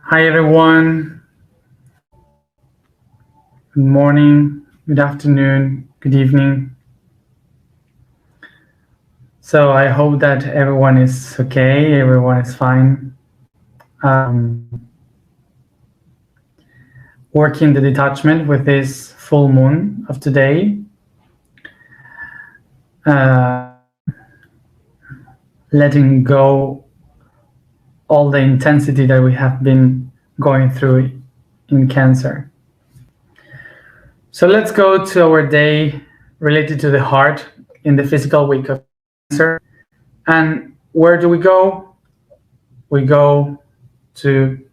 Hi everyone. Good morning, good afternoon, good evening. So I hope that everyone is okay, everyone is fine. Working the detachment with this full moon of today. Uh, Letting go all the intensity that we have been going through in Cancer. So let's go to our day related to the heart in the physical week of Cancer. And where do we go? We go to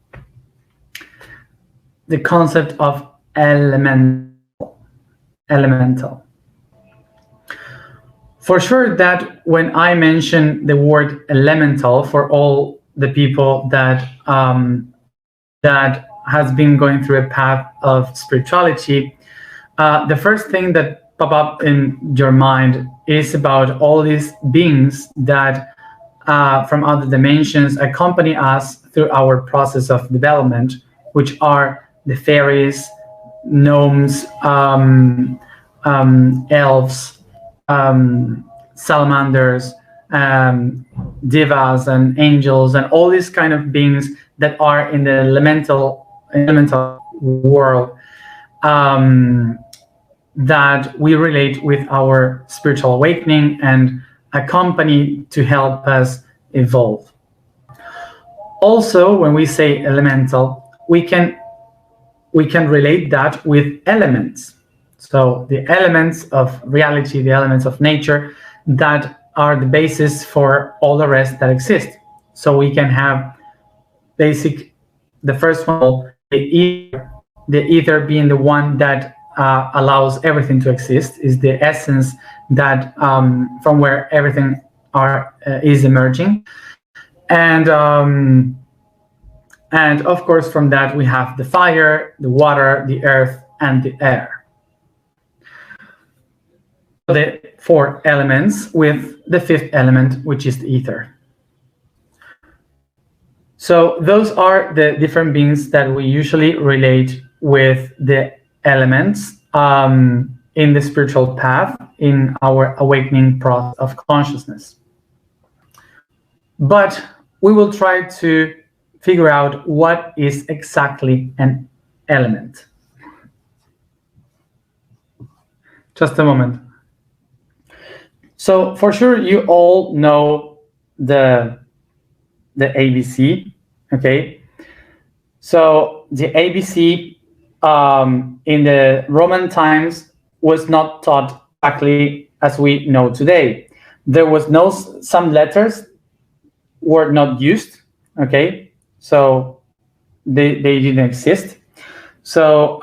the concept of elemental. For sure that when I mention the word elemental for all the people that has been going through a path of spirituality, the first thing that pop up in your mind is about all these beings that from other dimensions accompany us through our process of development, which are the fairies, gnomes, elves, salamanders, divas, and angels, and all these kind of beings that are in the elemental world that we relate with our spiritual awakening and accompany to help us evolve. Also, when we say elemental, we can relate that with elements. So the elements of reality, the elements of nature that are the basis for all the rest that exist. So we can have the first one, the ether being the one that allows everything to exist, is the essence that from where everything is emerging, and of course from that we have the fire, the water, the earth, and the air. The four elements with the fifth element, which is the ether. So those are the different beings that we usually relate with the elements in the spiritual path in our awakening process of consciousness. But we will try to figure out what is exactly an element. Just a moment. So for sure you all know the ABC, okay? So the ABC in the Roman times was not taught exactly as we know today. There was some letters were not used, okay? So they didn't exist. So,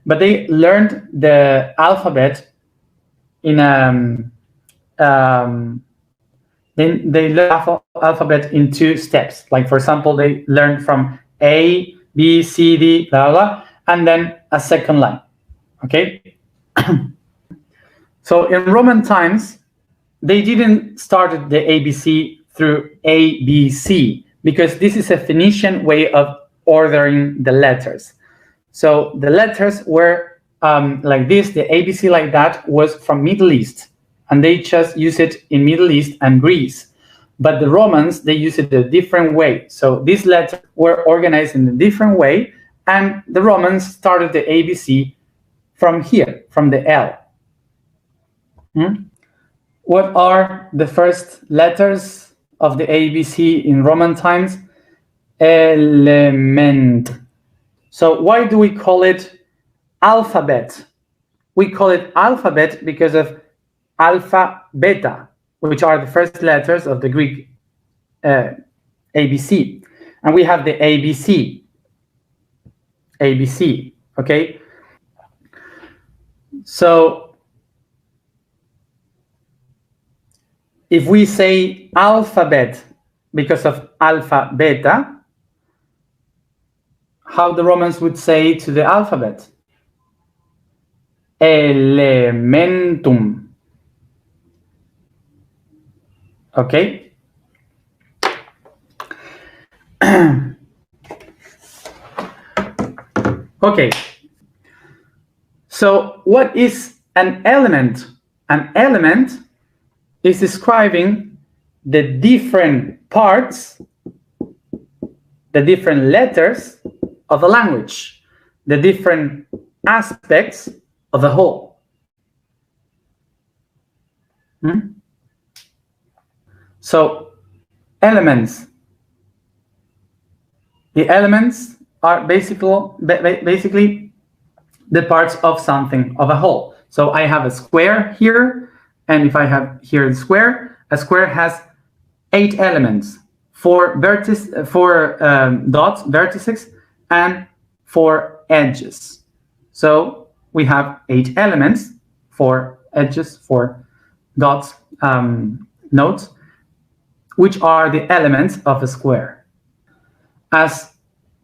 but they learned the alphabet in they learn alphabet in two steps. Like for example, they learned from A, B, C, D, blah, blah, and then a second line. Okay. So in Roman times, they didn't start the ABC through A, B, C, because this is a Phoenician way of ordering the letters. So the letters were like this, the ABC like that was from Middle East, and they just use it in Middle East and Greece. But the Romans, they use it a different way. So these letters were organized in a different way, and the Romans started the ABC from here, from the L. What are the first letters of the ABC in Roman times? Element. So why do we call it alphabet? We call it alphabet because of alpha, beta, which are the first letters of the Greek ABC. And we have the ABC. ABC, okay? So if we say alphabet because of alpha, beta, how the Romans would say to the alphabet? Elementum. Okay? Okay, so what is an element? An element is describing the different parts, the different letters of a language, the different aspects of a whole. So elements. The elements are basically the parts of something, of a whole. So I have a square here, and if I have here a square has 8 elements, 4 dots, vertices, and 4 edges. So we have 8 elements, 4 edges, 4 dots, nodes, which are the elements of a square, as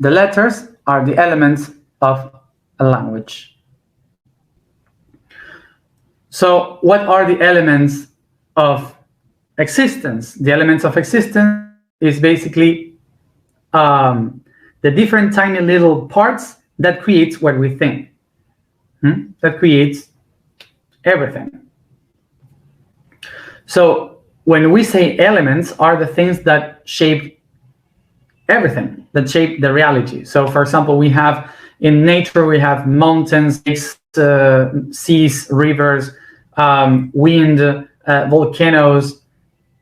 the letters are the elements of a language. So what are the elements of existence? The elements of existence is basically the different tiny little parts that creates what we think, that creates everything. So when we say elements are the things that shape everything, that shape the reality. So for example, we have in nature, we have mountains, seas, rivers, wind, volcanoes,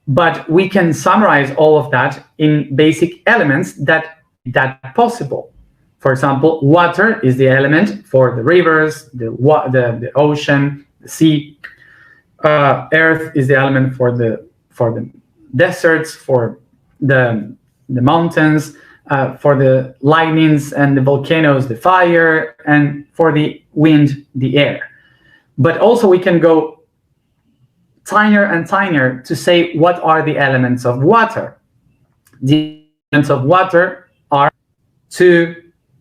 but we can summarize all of that in basic elements that possible. For example, water is the element for the rivers, the ocean, the sea. Earth is the element for the deserts, for the mountains, for the lightnings and the volcanoes, the fire, and for the wind, the air. But also we can go tinier and tinier to say what are the elements of water. The elements of water are 2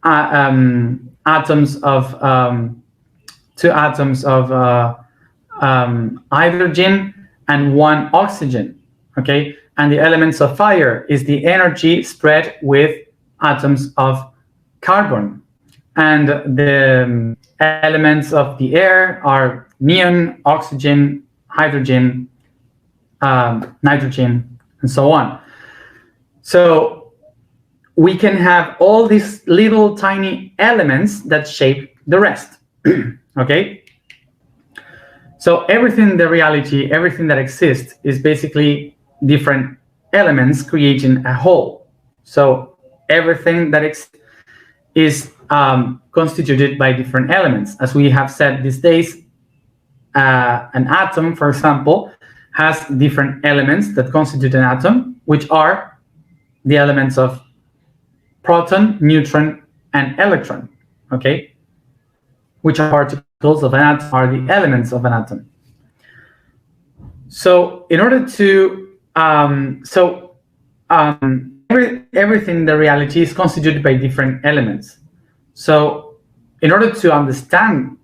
atoms of hydrogen and 1 oxygen. Okay, and the elements of fire is the energy spread with atoms of carbon, and the elements of the air are neon, oxygen, hydrogen, nitrogen, and so on. So we can have all these little tiny elements that shape the rest. Okay, so everything in the reality, everything that exists is basically different elements creating a whole. So everything that is constituted by different elements. As we have said these days, an atom, for example, has different elements that constitute an atom, which are the elements of proton, neutron, and electron, okay? Which are particles of an atom, are the elements of an atom. So in order to, everything in the reality is constituted by different elements. So in order to understand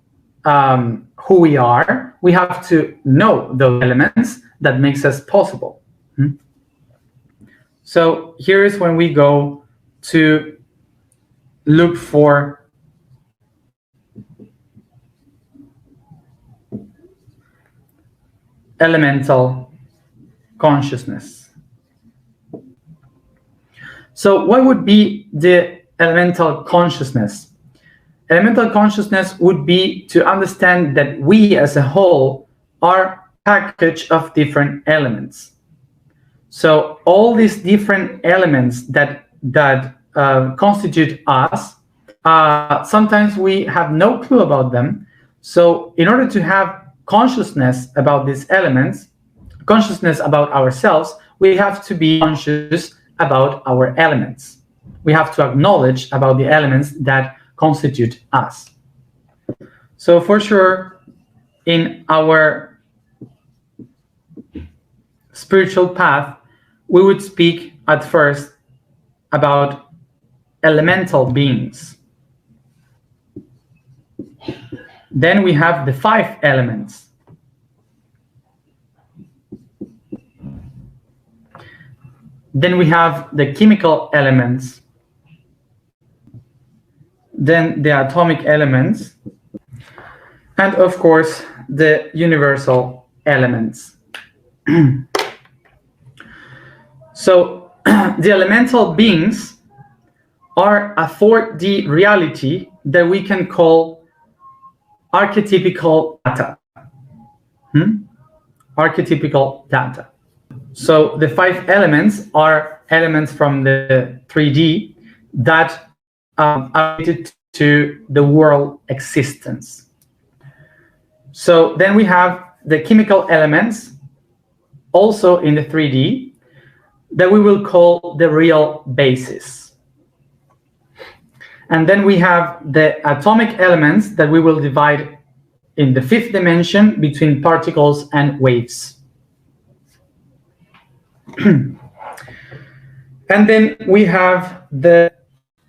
who we are, we have to know those elements that makes us possible. So here is when we go to look for elemental consciousness. So what would be the elemental consciousness? Elemental consciousness would be to understand that we as a whole are a package of different elements. So all these different elements that constitute us, sometimes we have no clue about them. So in order to have consciousness about these elements, consciousness about ourselves, we have to be conscious about our elements. We have to acknowledge about the elements that constitute us. So for sure, in our spiritual path, we would speak at first about elemental beings. Then we have the 5 elements. Then we have the chemical elements. then the atomic elements, and of course the universal elements. So the elemental beings are a 4D reality that we can call archetypical data. Archetypical data. So the 5 elements are elements from the 3D that are related to the world existence. So then we have the chemical elements also in the 3D that we will call the real basis. And then we have the atomic elements that we will divide in the 5th dimension between particles and waves. And then we have the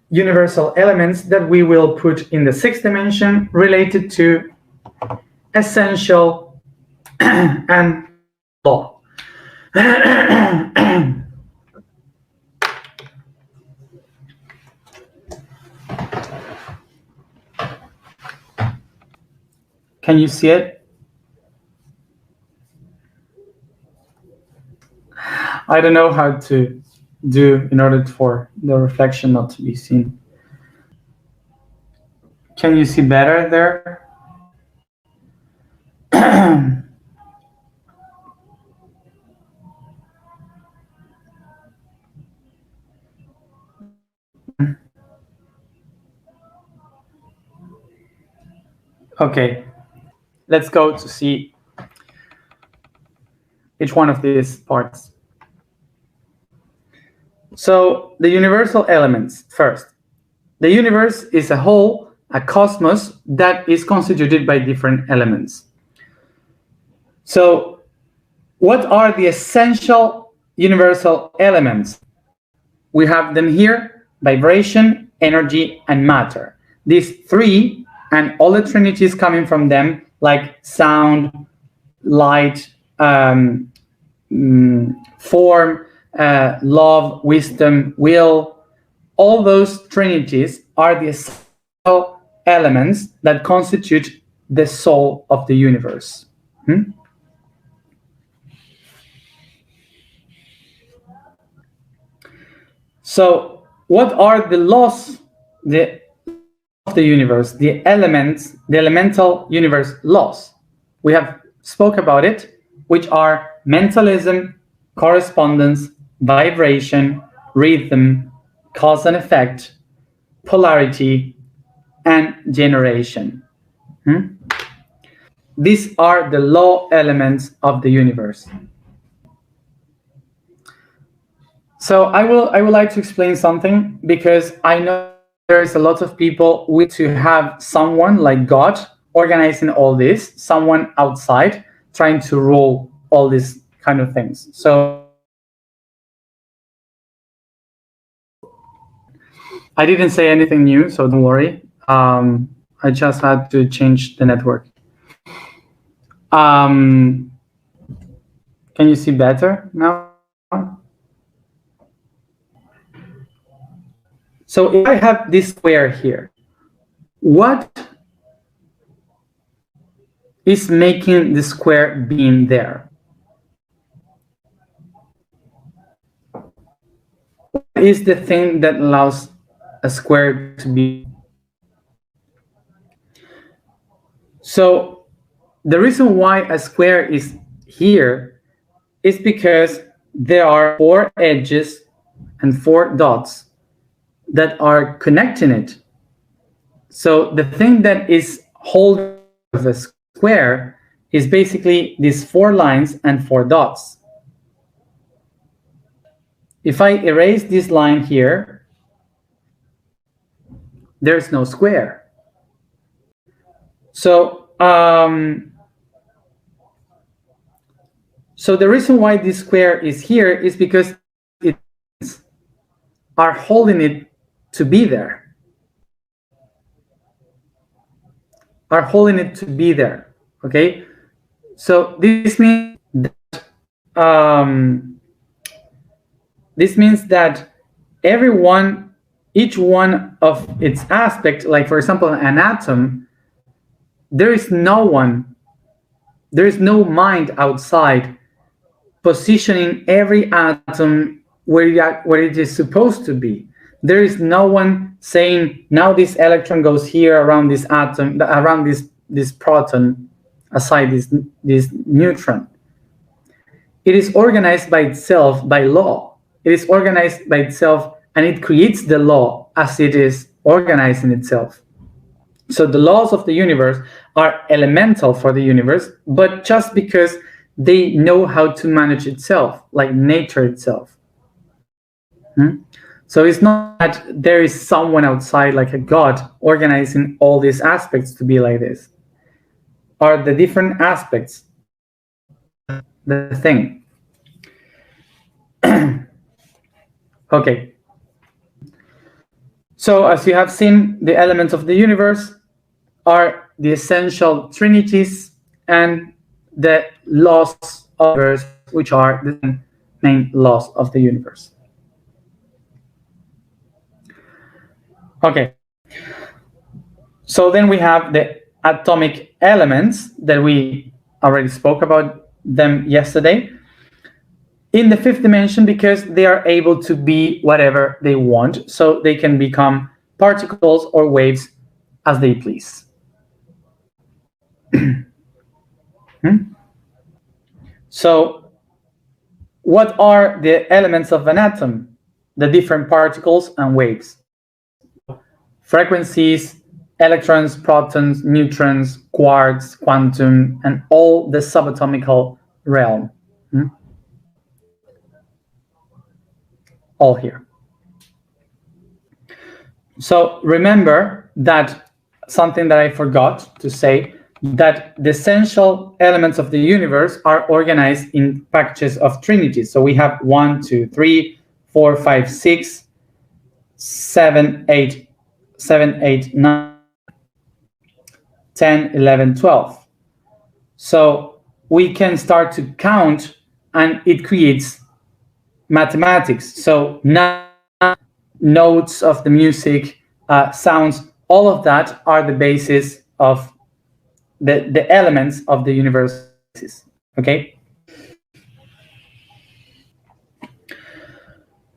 universal elements that we will put in the 6th dimension related to essential and law. Can you see it? I don't know how to do in order for the reflection not to be seen. Can you see better there? Okay, let's go to see each one of these parts. So the universal elements first. The universe is a whole, a cosmos that is constituted by different elements. So what are the essential universal elements? We have them here: vibration, energy, and matter. These 3 and all the trinities coming from them, like sound, light, form, love, wisdom, will, all those trinities are the essential elements that constitute the soul of the universe. So what are the laws of the universe, the elements, the elemental universe laws? We have spoke about it, which are mentalism, correspondence, vibration, rhythm, cause and effect, polarity, and generation. These are the law elements of the universe. So I would like to explain something, because I know there's a lot of people with to have someone like God organizing all this, someone outside trying to rule all these kind of things. So I didn't say anything new, so don't worry. I just had to change the network. Can you see better now? So if I have this square here, what is making the square being there? What is the thing that allows a square to be? So the reason why a square is here is because there are 4 edges and 4 dots that are connecting it. So the thing that is holding the square is basically these 4 lines and 4 dots. If I erase this line here, there's no square. So the reason why this square is here is because it are holding it to be there. Are holding it to be there. Okay. So this means that everyone each one of its aspects, like for example, an atom, there is no mind outside positioning every atom where it is supposed to be. There is no one saying, now this electron goes here around this atom, around this proton, aside this neutron. It is organized by itself by law. It is organized by itself, and it creates the law as it is organized in itself. So the laws of the universe are elemental for the universe, but just because they know how to manage itself, like nature itself. So it's not that there is someone outside, like a god, organizing all these aspects to be like this. Are the different aspects the thing? Okay. So as you have seen, the elements of the universe are the essential trinities and the laws of the universe, which are the main laws of the universe. Okay. So then we have the atomic elements that we already spoke about them yesterday in the fifth dimension, because they are able to be whatever they want. So they can become particles or waves as they please. So what are the elements of an atom? The different particles and waves. Frequencies, electrons, protons, neutrons, quarks, quantum, and all the subatomical realm. All here. So remember that something that I forgot to say, that the essential elements of the universe are organized in packages of trinities. So we have 1, 2, 3, 4, 5, 6, 7, 8, 9, 10, 11, 12. So we can start to count, and it creates mathematics. So notes of the music, sounds, all of that are the basis of the elements of the universe. Okay.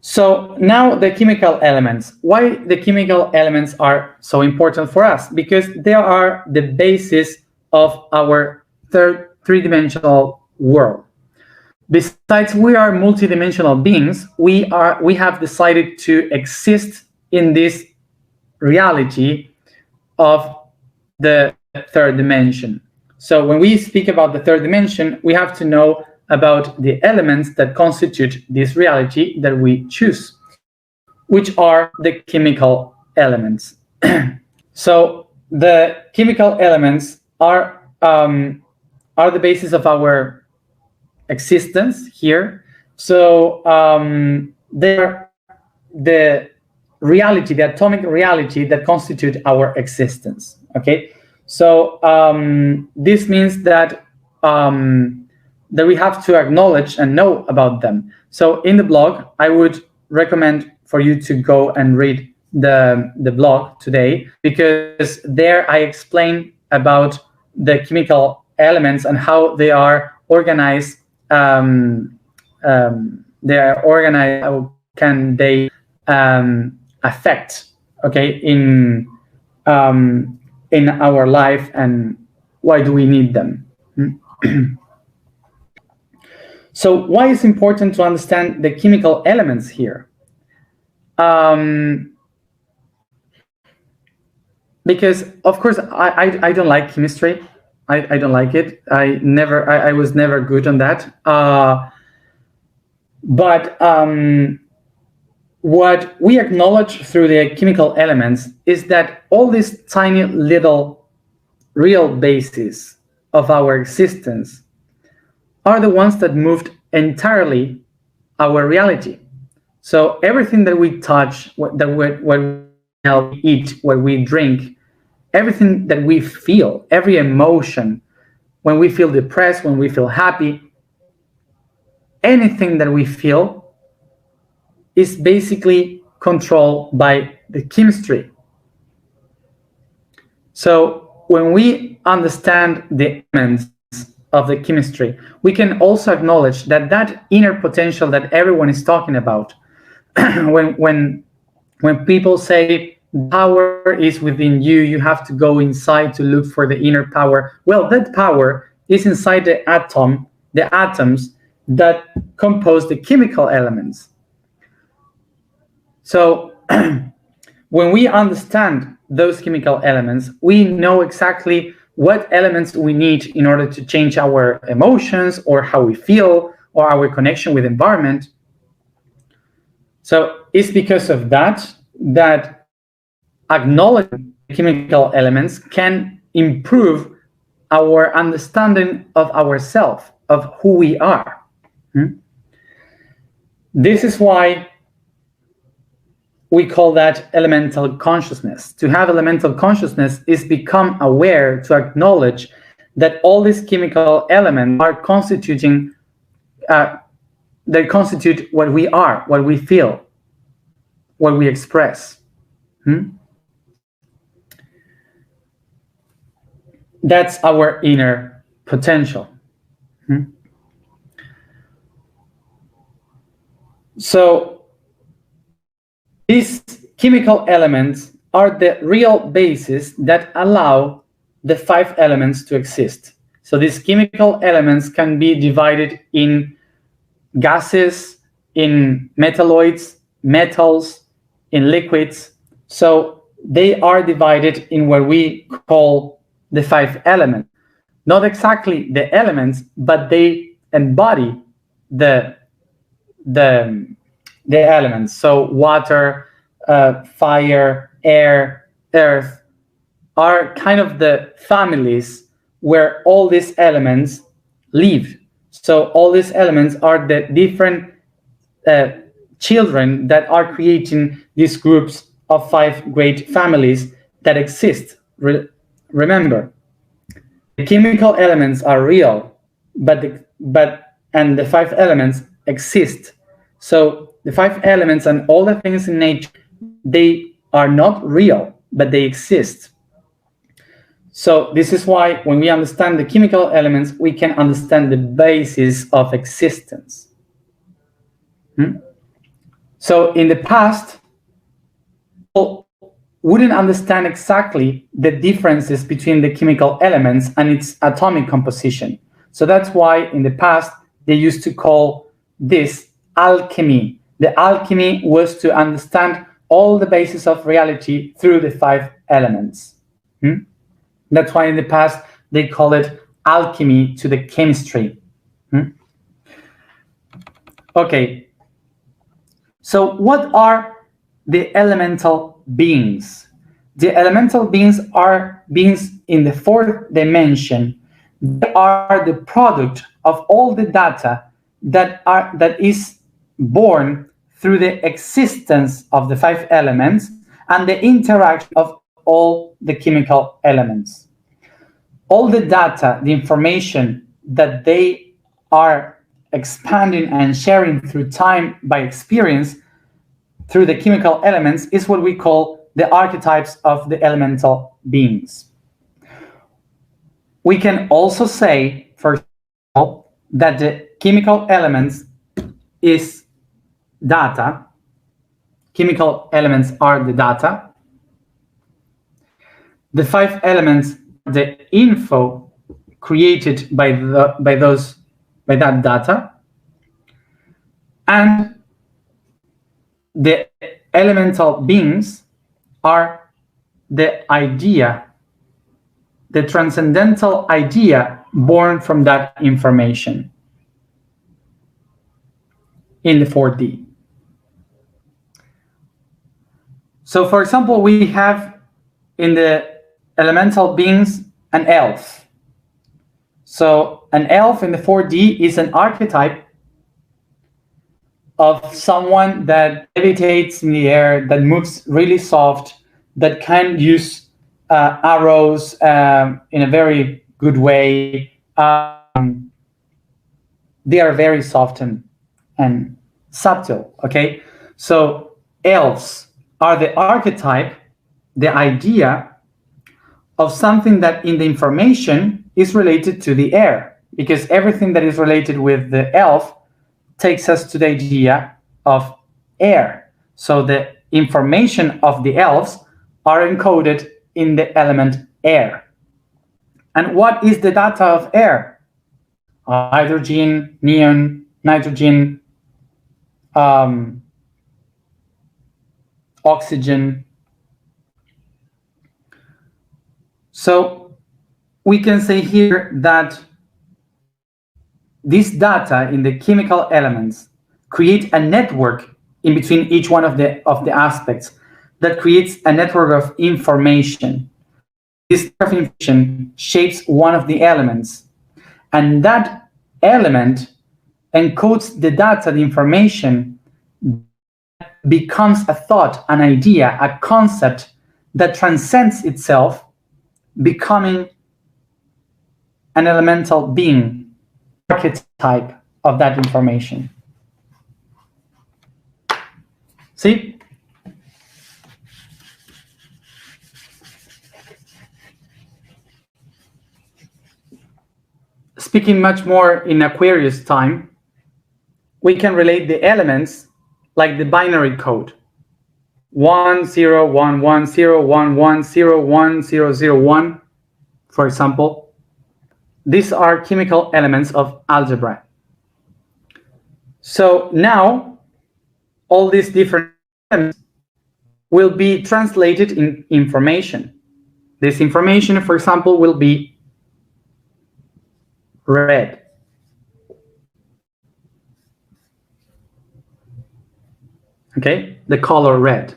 So now the chemical elements. Why the chemical elements are so important for us? Because they are the basis of our third three-dimensional world. Besides, we are multidimensional beings. We have decided to exist in this reality of the third dimension. So when we speak about the third dimension, we have to know about the elements that constitute this reality that we choose, which are the chemical elements. So the chemical elements are the basis of our existence here. So they're the reality, the atomic reality that constitute our existence. Okay, so this means that that we have to acknowledge and know about them. So in the blog, I would recommend for you to go and read the blog today, because there I explain about the chemical elements and how they are organized. They are organized. How can they affect, okay, in our life, and why do we need them? So why is it important to understand the chemical elements here? Because of course I don't like chemistry. I don't like it. I was never good on that. But what we acknowledge through the chemical elements is that all these tiny little real bases of our existence are the ones that moved entirely our reality. So everything that we touch, what we eat, what we drink, everything that we feel, every emotion, when we feel depressed, when we feel happy, anything that we feel is basically controlled by the chemistry. So when we understand the elements of the chemistry, we can also acknowledge that that inner potential that everyone is talking about, when people say power is within you, you have to go inside to look for the inner power. Well, that power is inside the atoms that compose the chemical elements. So when we understand those chemical elements, we know exactly what elements we need in order to change our emotions or how we feel or our connection with the environment. So it's because of that acknowledging chemical elements can improve our understanding of ourselves, of who we are. This is why we call that elemental consciousness. To have elemental consciousness is become aware, to acknowledge that all these chemical elements are constituting, they constitute what we are, what we feel, what we express. That's our inner potential. So these chemical elements are the real basis that allow the 5 elements to exist. So these chemical elements can be divided in gases, in metalloids, metals, in liquids. So they are divided in what we call the 5 elements. Not exactly the elements, but they embody the elements. So water, fire, air, earth are kind of the families where all these elements live. So all these elements are the different children that are creating these groups of 5 great families that exist. Remember, the chemical elements are real, and the 5 elements exist. So the 5 elements and all the things in nature, they are not real, but they exist. So this is why when we understand the chemical elements, we can understand the basis of existence. So in the past, people wouldn't understand exactly the differences between the chemical elements and its atomic composition. So that's why in the past, they used to call this alchemy. The alchemy was to understand all the basis of reality through the 5 elements. That's why in the past, they call it alchemy to the chemistry. Okay. So what are the elemental beings? The elemental beings are beings in the 4th dimension. They are the product of all the data that is born through the existence of the 5 elements and the interaction of all the chemical elements. All the data, the information that they are expanding and sharing through time by experience through the chemical elements is what we call the archetypes of the elemental beings. We can also say, for example, that the chemical elements is data. Chemical elements are the data. The 5 elements, the info created by that data, and the elemental beings are the idea, the transcendental idea born from that information in the 4D. So for example, we have in the elemental beings an elf. So an elf in the 4D is an archetype of someone that levitates in the air, that moves really soft, that can use arrows in a very good way. They are very soft and subtle, okay? So elves are the archetype, the idea of something that in the information is related to the air, because everything that is related with the elf takes us to the idea of air. So the information of the elves are encoded in the element air. And what is the data of air? Hydrogen, neon, nitrogen, oxygen. So we can say here that this data in the chemical elements create a network in between each one of the aspects that creates a network of information. This network of information shapes one of the elements, and that element encodes the data, the information, becomes a thought, an idea, a concept that transcends itself, becoming an elemental being, archetype of that information. See? Speaking much more in Aquarius time, we can relate the elements like the binary code. 1011011011001, for example. These are chemical elements of algebra. So now all these different elements will be translated in information. This information, for example, will be red. Okay, the color red.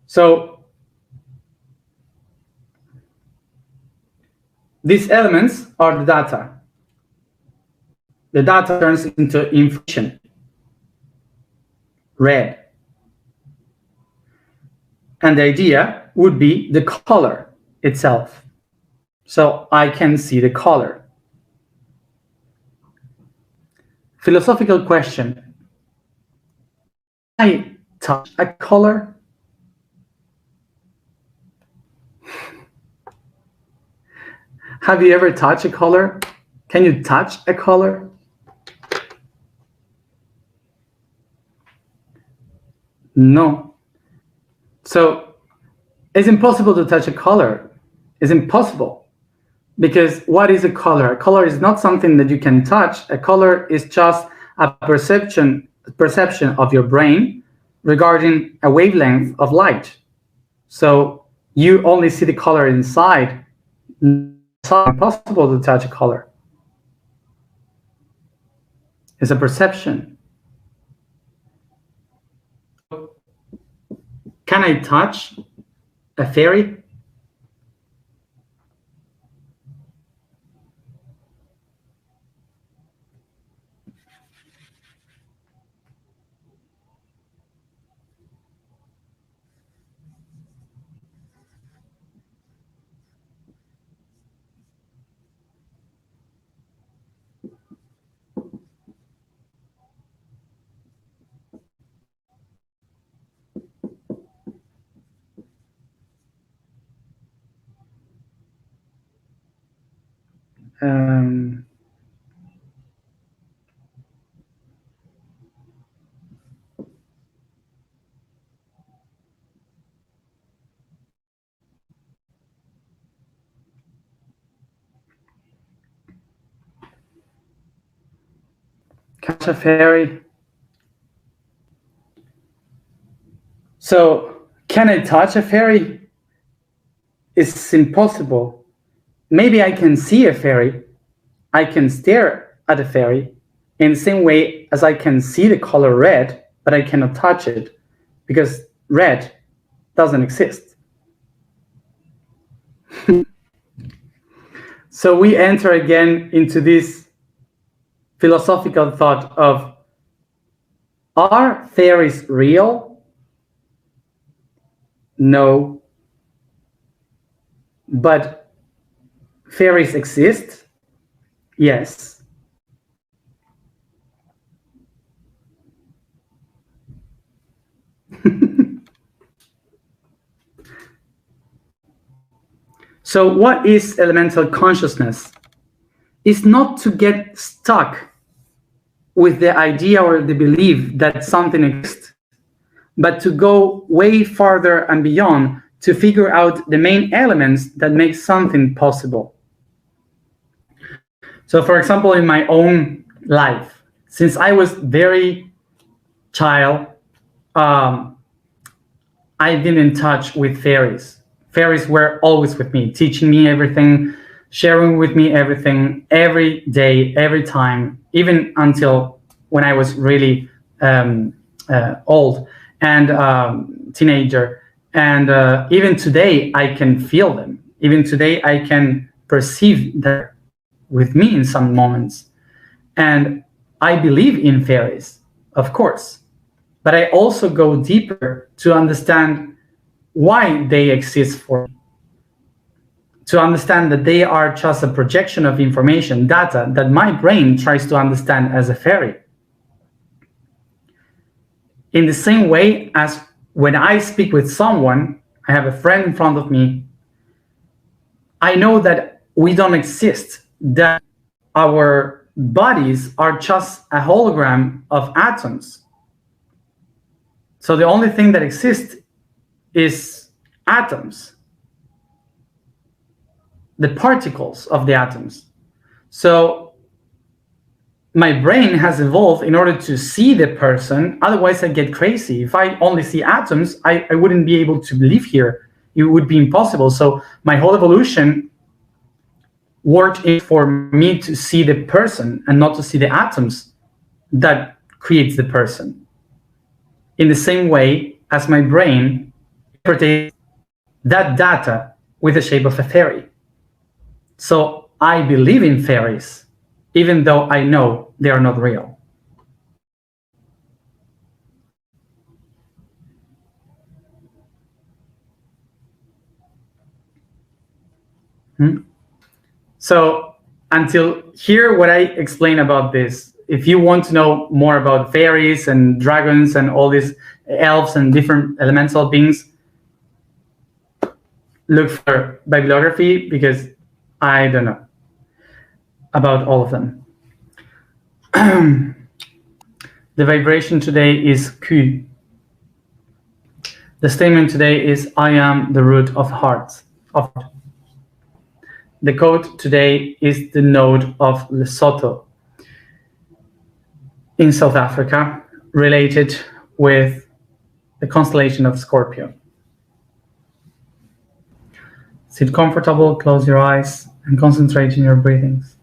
So these elements are the data. The data turns into information, red. And the idea would be the color itself. So I can see the color. Philosophical question. Can I touch a color? Have you ever touched a color? Can you touch a color? No. So it's impossible to touch a color. It's impossible. Because what is a color? A color is not something that you can touch. A color is just a perception of your brain regarding a wavelength of light. So you only see the color inside. It's impossible to touch a color. It's a perception. Can I touch a fairy? Catch a fairy. So can I touch a fairy? It's impossible. Maybe I can see a fairy. I can stare at a fairy in the same way as I can see the color red, but I cannot touch it because red doesn't exist. So we enter again into this philosophical thought of, are fairies real? No. But fairies exist? Yes. So what is elemental consciousness? It's not to get stuck with the idea or the belief that something exists, but to go way farther and beyond to figure out the main elements that make something possible. So for example, in my own life, since I was very child, I've been in touch with fairies. Fairies were always with me, teaching me everything, sharing with me everything, every day, every time, even until when I was really old and teenager. And even today, I can feel them. Even today, I can perceive them with me in some moments. And I believe in fairies, of course, but I also go deeper to understand why they exist for me, to understand that they are just a projection of information, data that my brain tries to understand as a fairy. In the same way as when I speak with someone, I have a friend in front of me, I know that we don't exist, that our bodies are just a hologram of atoms. So the only thing that exists is atoms, the particles of the atoms. So my brain has evolved in order to see the person. Otherwise, I get crazy. If I only see atoms, I wouldn't be able to live here. It would be impossible. So my whole evolution worked for me to see the person and not to see the atoms that creates the person. In the same way as my brain interprets that data with the shape of a fairy. So I believe in fairies, even though I know they are not real. So until here, what I explain about this, if you want to know more about fairies and dragons and all these elves and different elemental beings, look for bibliography, because I don't know about all of them. The vibration today is Q. The statement today is I am the root of hearts. The code today is the node of Lesotho in South Africa, related with the constellation of Scorpio. Sit comfortable, close your eyes, and concentrate in your breathings.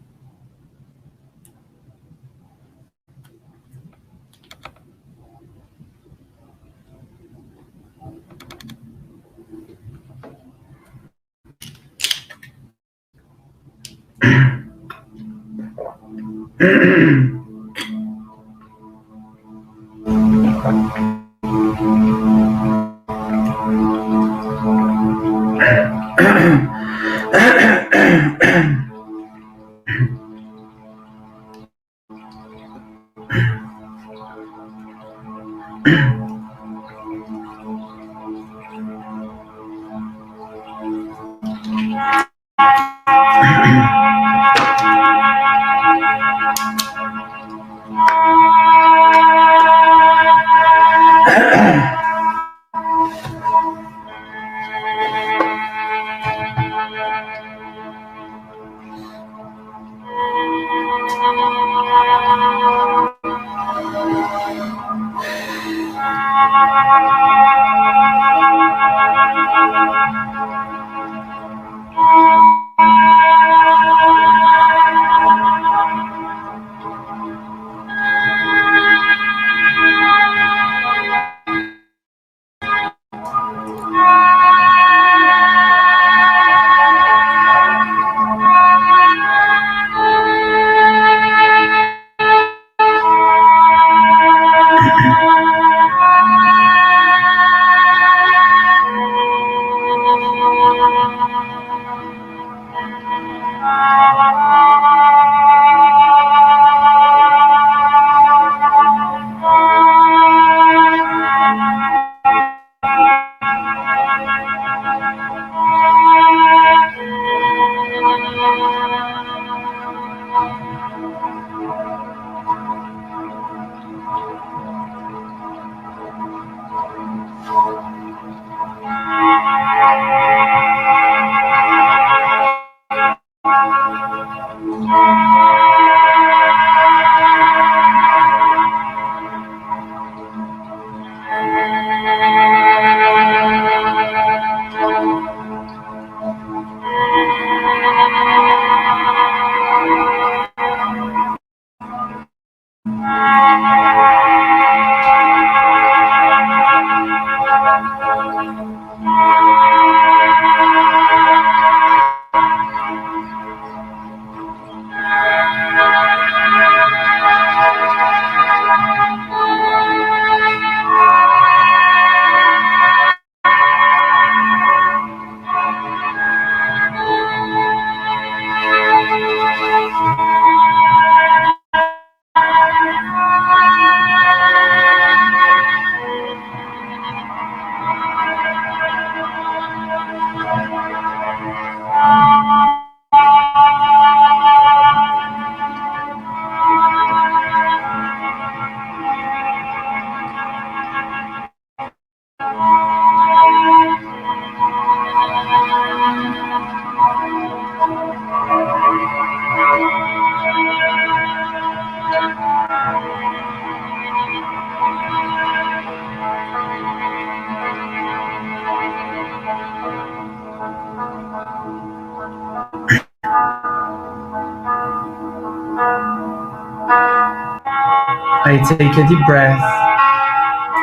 I take a deep breath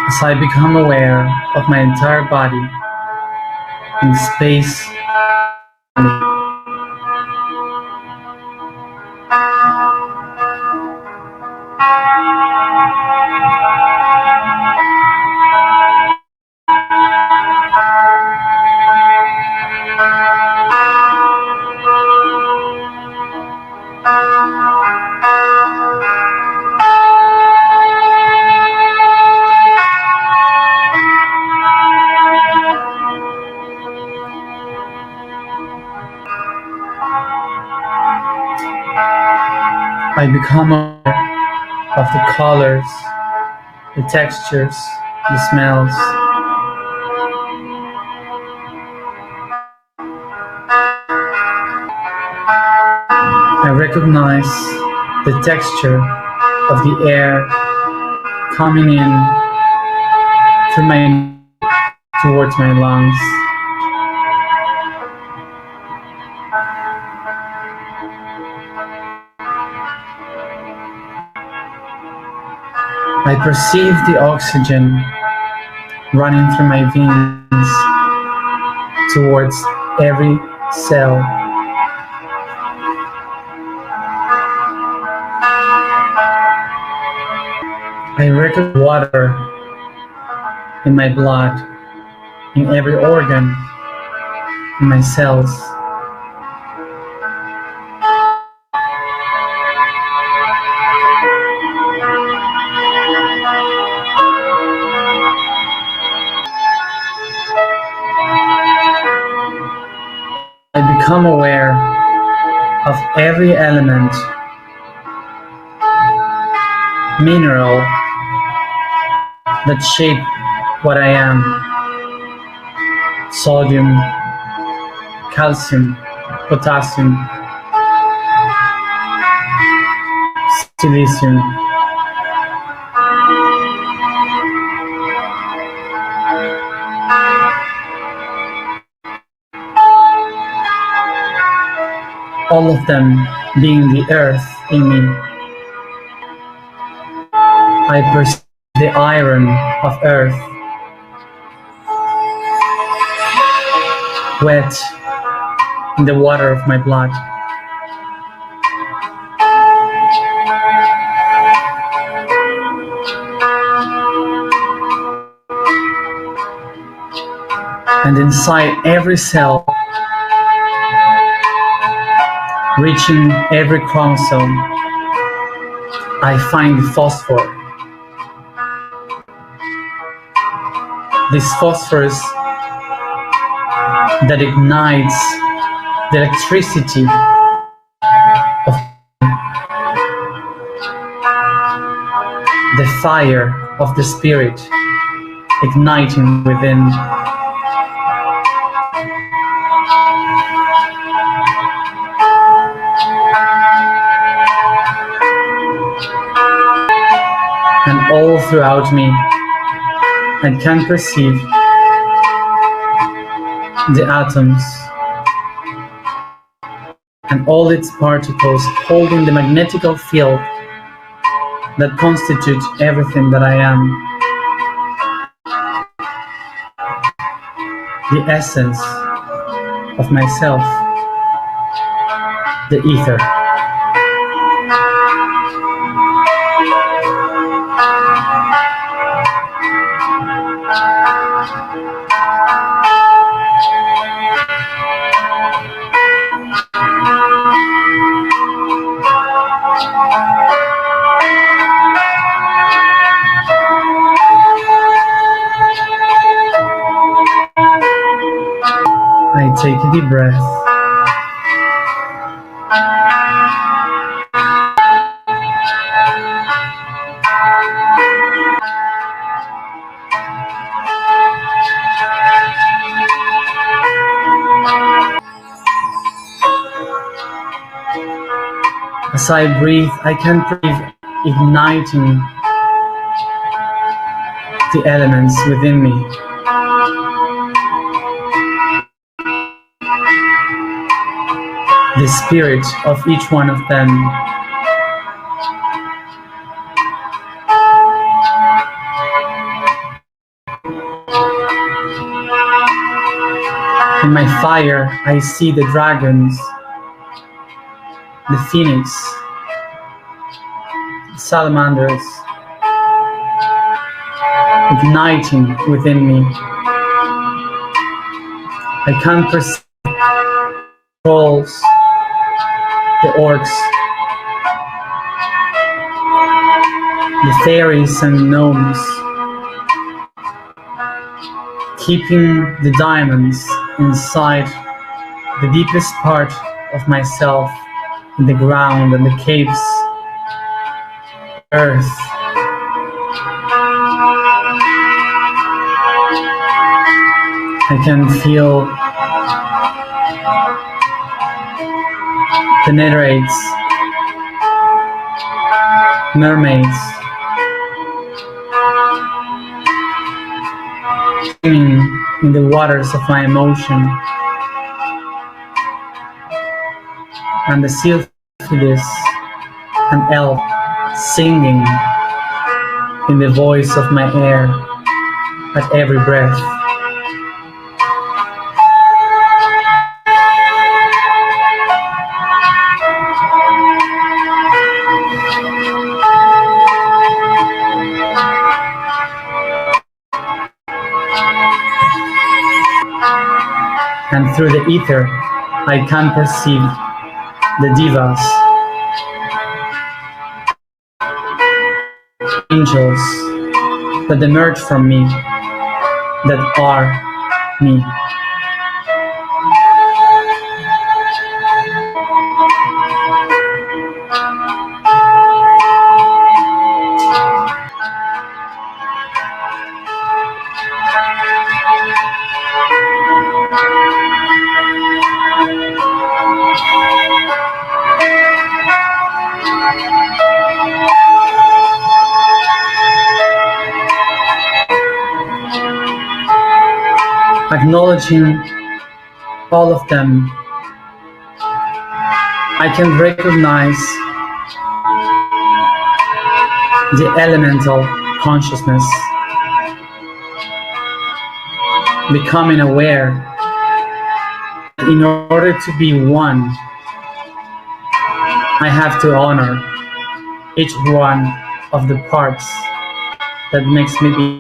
as I become aware of my entire body and space. I become aware of the colors, the textures, the smells. I recognize the texture of the air coming in through my nose towards my lungs. I perceive the oxygen running through my veins towards every cell. I recognize water in my blood, in every organ, in my cells. I become aware of every element, mineral that shape what I am. Sodium, calcium, potassium, silicium. All of them being the earth in me. I perceive the iron of earth, wet in the water of my blood. And inside every cell, reaching every chromosome, I find the phosphor. This phosphorus that ignites the electricity of the fire of the spirit igniting within. And all throughout me, I can perceive the atoms and all its particles holding the magnetical field that constitutes everything that I am. The essence of myself, the ether. I take a deep breath. As I breathe, I can breathe igniting the elements within me. The spirit of each one of them. In my fire, I see the dragons, the phoenix, the salamanders, igniting within me. I can perceive the trolls, the orcs, the fairies and gnomes, keeping the diamonds inside the deepest part of myself, in the ground and the caves, earth. I can feel the netherrates, mermaids, swimming in the waters of my emotion, and the sylphides and elf singing in the voice of my air at every breath. And through the ether, I can perceive the divas, angels that emerge from me, that are me. Acknowledging all of them, I can recognize the elemental consciousness, becoming aware that in order to be one, I have to honor each one of the parts that makes me be.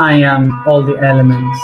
I am all the elements.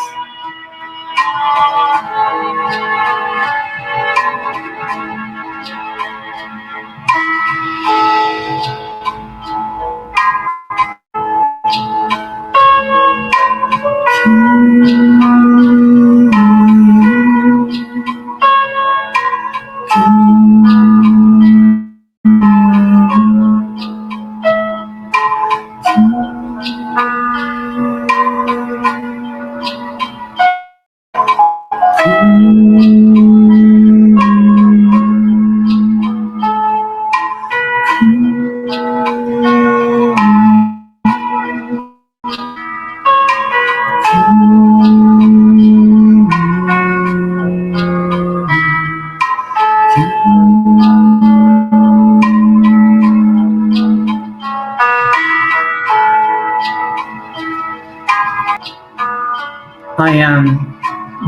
I am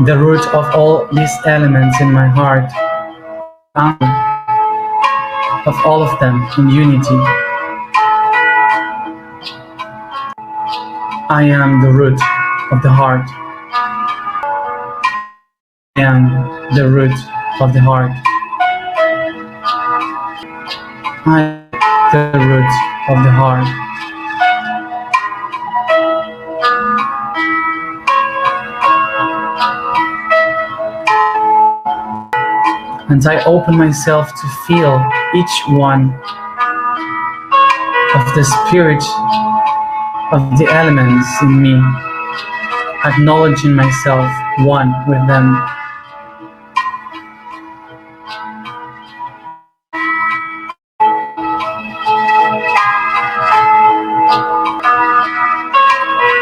the root of all these elements in my heart, of all of them in unity. I am the root of the heart. I am the root of the heart. I am the root of the heart. And I open myself to feel each one of the spirit of the elements in me, acknowledging myself one with them.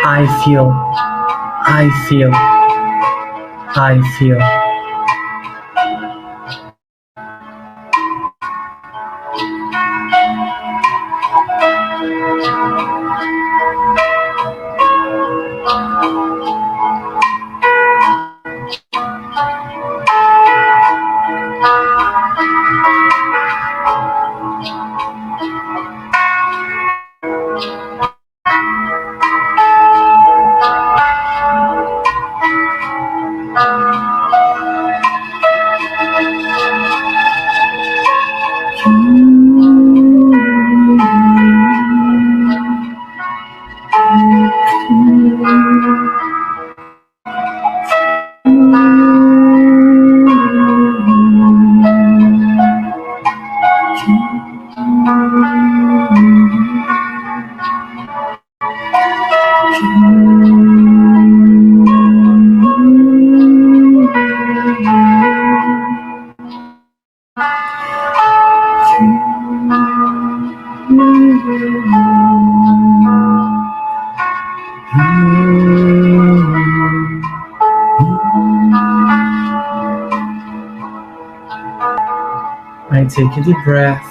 I feel, I feel, I feel. I take a deep breath,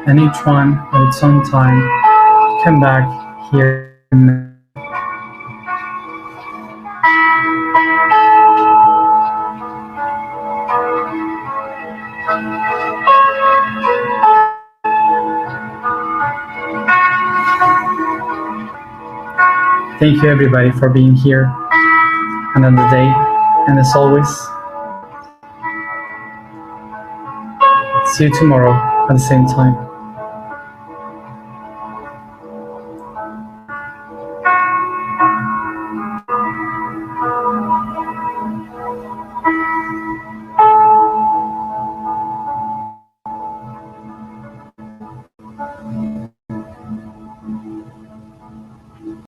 and each one at its own time, come back here and now. Thank you everybody for being here another day, and as always, see you tomorrow at the same time.